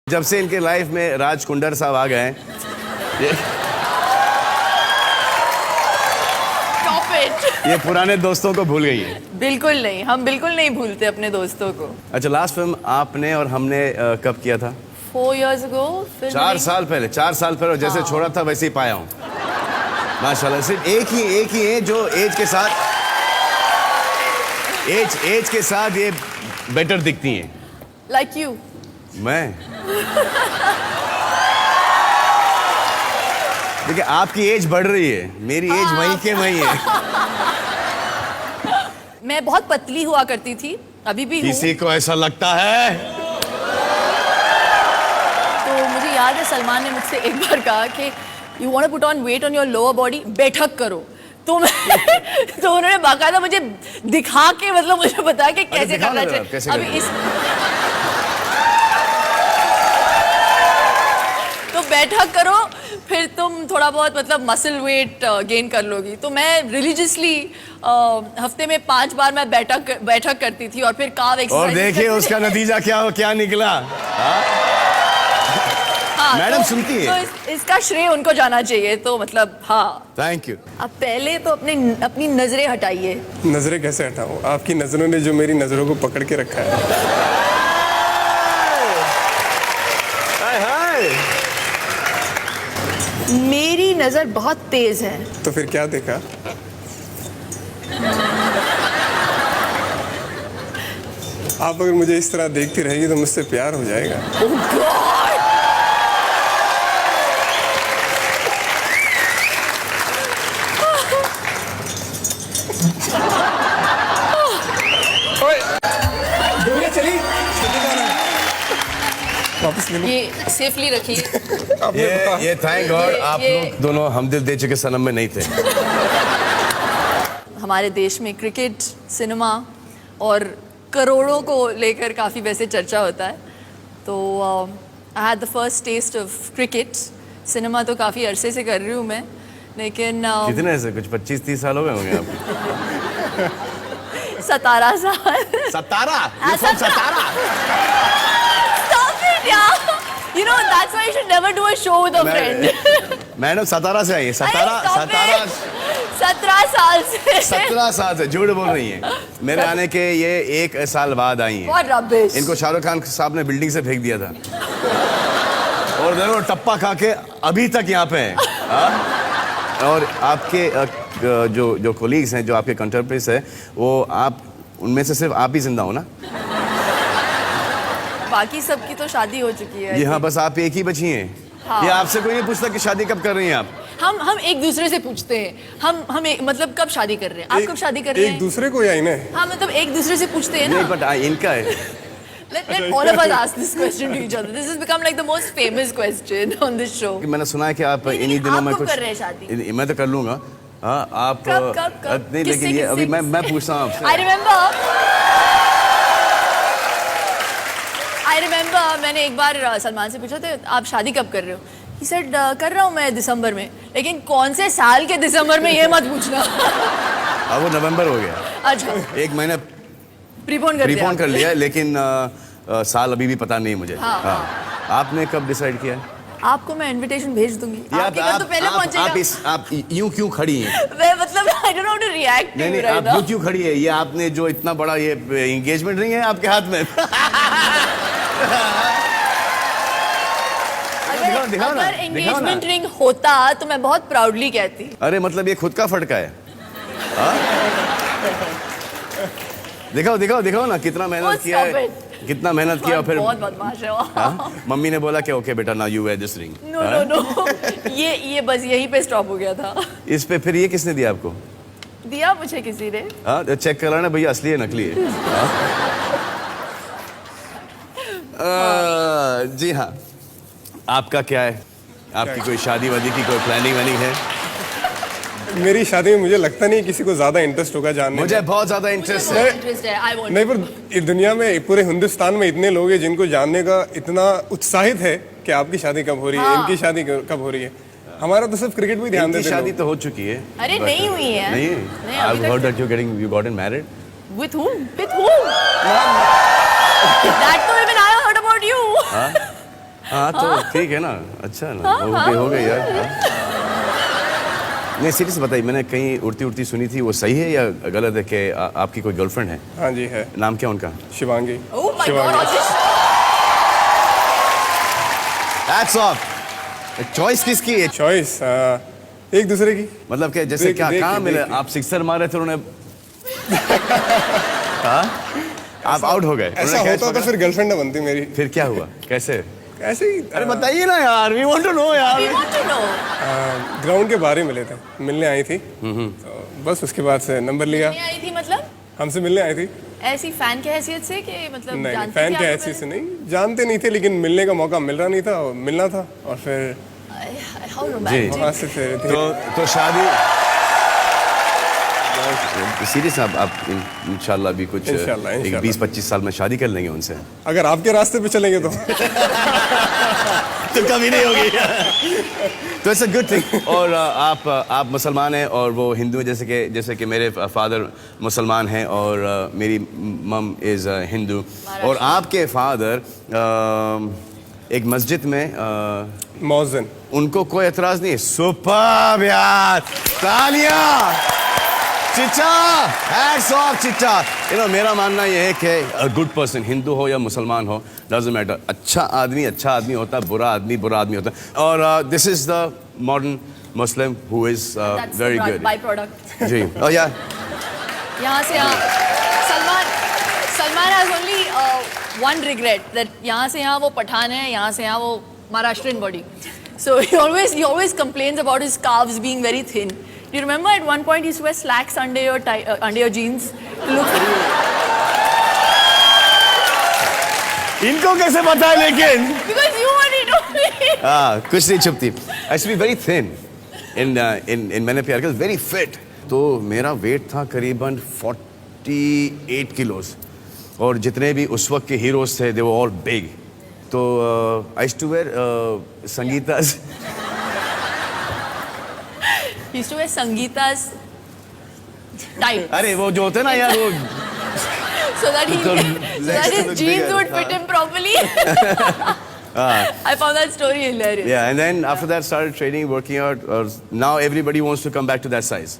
जब से इनके लाइफ में राज कुंडर साहब आ गए ये पुराने दोस्तों को भूल गई है। बिल्कुल नहीं, हम बिल्कुल नहीं भूलते अपने दोस्तों को। अच्छा, लास्ट फिल्म आपने और हमने कब किया था? 4 years ago। 4 साल पहले। 4 साल पहले जैसे छोड़ा था वैसे ही पाया हूँ माशाल्लाह। सिर्फ एक ही है जो एज के साथ ये बेटर दिखती हैं। Like you। मैं देखिए आपकी एज बढ़ रही है, मेरी एज वहीं के वहीं है। मैं बहुत पतली हुआ करती थी, अभी भी हूँ। किसी को ऐसा लगता है? तो मुझे याद है सलमान ने मुझसे एक बार कहा कि you want to put on weight on your lower body, बैठक करो। तो तो उन्होंने बाकायदा मुझे दिखा के मतलब मुझे बताया कि कैसे करना चाहिए। अभी इस तो बैठक करो, फिर तुम थोड़ा बहुत मतलब मसल वेट गेन कर लोगी। तो मैं रिलीजियसली हफ्ते में 5 बार मैं बैठक करती थी और फिर काव एक्सरसाइज। और देखिए उसका नतीजा क्या निकला। हाँ, मैडम तो, सुनती है तो इसका श्रेय उनको जाना चाहिए। तो मतलब हाँ, थैंक यू। अब पहले तो अपनी नजरें हटाइए। नजरें कैसे हटाऊं? आपकी नजरों ने जो मेरी नजरों को पकड़ के रखा है। मेरी नजर बहुत तेज है। तो फिर क्या देखा? आप अगर मुझे इस तरह देखती रहेगी तो मुझसे प्यार हो जाएगा। Oh God! ये सेफली रखिए। ये थैंक गॉड आप लोग दोनों हमदिल दे चुके सनम में नहीं थे। हमारे देश में क्रिकेट, सिनेमा और करोड़ों को लेकर काफ़ी वैसे चर्चा होता है। तो I had the first test of cricket. Cinema तो काफ़ी अरसे से कर रही हूँ मैं, लेकिन कितने ऐसे कुछ 25-30 साल हो गए होंगे आपको? 17 साल। 17? You know, that's why you should never do a show with a friend. Madam 17 से आई है। 17 साल से। 17 साल से झूठ बोल रही हैं। मेरे आने के ये 1 साल बाद आई हैं। What rubbish. इनको शाहरुख खान साहब ने बिल्डिंग से फेंक दिया था और देखो टप्पा खा के अभी तक यहाँ पे हैं। और आपके जो कोलीग्स हैं, जो आपके कंटेम्परेरीज है, वो आप उनमें से सिर्फ आप ही जिंदा हो ना? बाकी सबकी तो शादी हो चुकी है। जी हाँ, बस आप एक ही बची हैं। हाँ। ये आपसे कोई नहीं पूछता कि शादी कब कर रही हैं आप? हम एक दूसरे से पूछते हैं। हम मतलब कब शादी कर रहे हैं? आप कब शादी कर रहे हैं? एक दूसरे को या इन्हें? हाँ, मतलब एक दूसरे से पूछते हैं ना। नहीं, बट इनका है। Let all of us ask this question to each other. This has become like the most famous question on this show. मैंने सुना है कि आप इन्हीं दिनों में कुछ कर रहे हैं शादी? मैं तो कर लूँगा। हाँ, आप कब? नहीं, लेकिन ये अभी मैं पूछता हूँ आपसे। I remember मैंने एक बार सलमान से पूछा था आप शादी कब कर रहे हो? He said कर रहा हूँ मैं दिसंबर में। लेकिन कौन से साल के दिसंबर में ये मत पूछना। अब वो नवंबर हो गया। अच्छा, 1 महीना प्रीपोन कर लिया, लेकिन साल अभी भी पता नहीं मुझे। हाँ। आपने कब डिसाइड किया? आपको मैं इनविटेशन भेज दूंगी। आपके घर तो पहले पहुंचेगा। आप यूं क्यों खड़ी हैं? मैं मतलब I don't know how to react. नहीं, आप यूं क्यों खड़ी है? ये आपने जो इतना बड़ा ये एंगेजमेंट रिंग है आपके हाथ में। अगर एंगेजमेंट रिंग होता तो मैं बहुत प्राउडली कहती। अरे मतलब ये खुद का फटका है। दिखाओ ना कितना मेहनत किया है, कितना मेहनत किया। फिर बहुत बदमाश है वो। मम्मी ने बोला कि ओके बेटा ना you wear this ring. No ये बस यहीं पे स्टॉप हो गया था। इस पे फिर ये किसने दिया आपको? दिया मुझे किसी ने। हाँ, चेक कराना भैया असली है नकली है। जी हाँ, आपका क्या है? आपकी कोई शादी वादी की कोई प्लानिंग है? मेरी शादी में मुझे लगता नहीं किसी को ज्यादा इंटरेस्ट होगा जानने। मुझे बहुत ज्यादा इंटरेस्ट है। नहीं, पर इस दुनिया में पूरे हिंदुस्तान में इतने लोग हैं जिनको जानने का इतना उत्साहित है कि आपकी शादी कब हो रही है, इनकी शादी कब हो रही है। हमारा तो सिर्फ क्रिकेट में ध्यान देते हैं। शादी तो हो चुकी है। अरे नहीं हुई है। नहीं, I've heard that you gotten married. With whom? That too even I heard about you. हाँ तो ठीक है ना, अच्छा ना, हो गई यार। हाँ। नहीं सीरियस बताइए, मैंने कहीं उड़ती उड़ती सुनी थी, वो सही है या गलत है कि आपकी कोई गर्लफ्रेंड है? हाँ जी है। नाम क्या उनका? Shivangi. Oh my God, Ashish. Hats off. Choice किसकी है? चॉइस एक दूसरे की। मतलब कि जैसे क्या देख कहाँ के, मिले? देख के। आप सिक्सर मारे थे उन्होंने हाँ? आप आउट हो गए, ऐसा उन्होंने catch होता तो पकड़ा? फिर गर्लफ्रेंड ना बनती मेरी। फिर क्या हुआ, कैसे? ऐसे ही अरे बताइए ना यार, वी वांट टू नो यार। We want to know. Ground के बाहर ही मिले थे, मिलने आई थी तो बस उसके बाद से नंबर लिया। नहीं आई थी मतलब हमसे मिलने आई थी। ऐसी फैन की हैसियत से कि मतलब नहीं जानती फैन थी के आपको ऐसी से नहीं, जानते नहीं थे लेकिन मिलने का मौका मिल रहा नहीं था और मिलना था और फिर पहले? How romantic. वहाँ से फिर तो शादी सीरियस आप इंशाल्लाह भी कुछ इंशाल्लाह, एक इंशाल्लाह। 20-25 साल में शादी कर लेंगे उनसे? अगर आपके रास्ते पे चलेंगे तो तो कभी नहीं होगी। तो इट्स अ गुड थिंग। और आप मुसलमान हैं और वो हिंदू हैं, जैसे कि मेरे फादर मुसलमान हैं और मेरी मम इज़ हिंदू, और आपके फादर एक मस्जिद में मौजन। उनको कोई एतराज़ नहीं है। सुपर्ब यार, तालियां चिच्चा, हैट्स ऑफ चिच्चा। मेरा मानना ये है कि अ गुड पर्सन, हिंदू हो या मुसलमान हो, डजंट मैटर, अच्छा आदमी होता है, बुरा आदमी होता है। और this is the modern Muslim who is That's very the good. by product. जी और यार यहाँ से यहाँ Salman has only one regret that यहाँ से यहाँ वो पठान है, यहाँ से यहाँ वो Maharashtrian body. So he always complains about his calves being very thin. Do you remember at one point he used to wear slacks under your jeans to look? इनको कैसे पता है लेकिन? Because you only know me. कुछ नहीं छुपती। I to be very thin in मैंने प्यार किया, वेरी फिट। तो मेरा वेट था करीबन 48 किलोज, और जितने भी उस वक्त के हीरोज थे दे वर ऑल बिग। तो I used to wear Sangeeta's He used to wear Sangeeta's tights अरे वो जो होते ना यार वो so that So his legs look jeans bigger. would fit him properly. I found that story hilarious. yeah, and then after that started training, working out, or now everybody wants to come back to that size.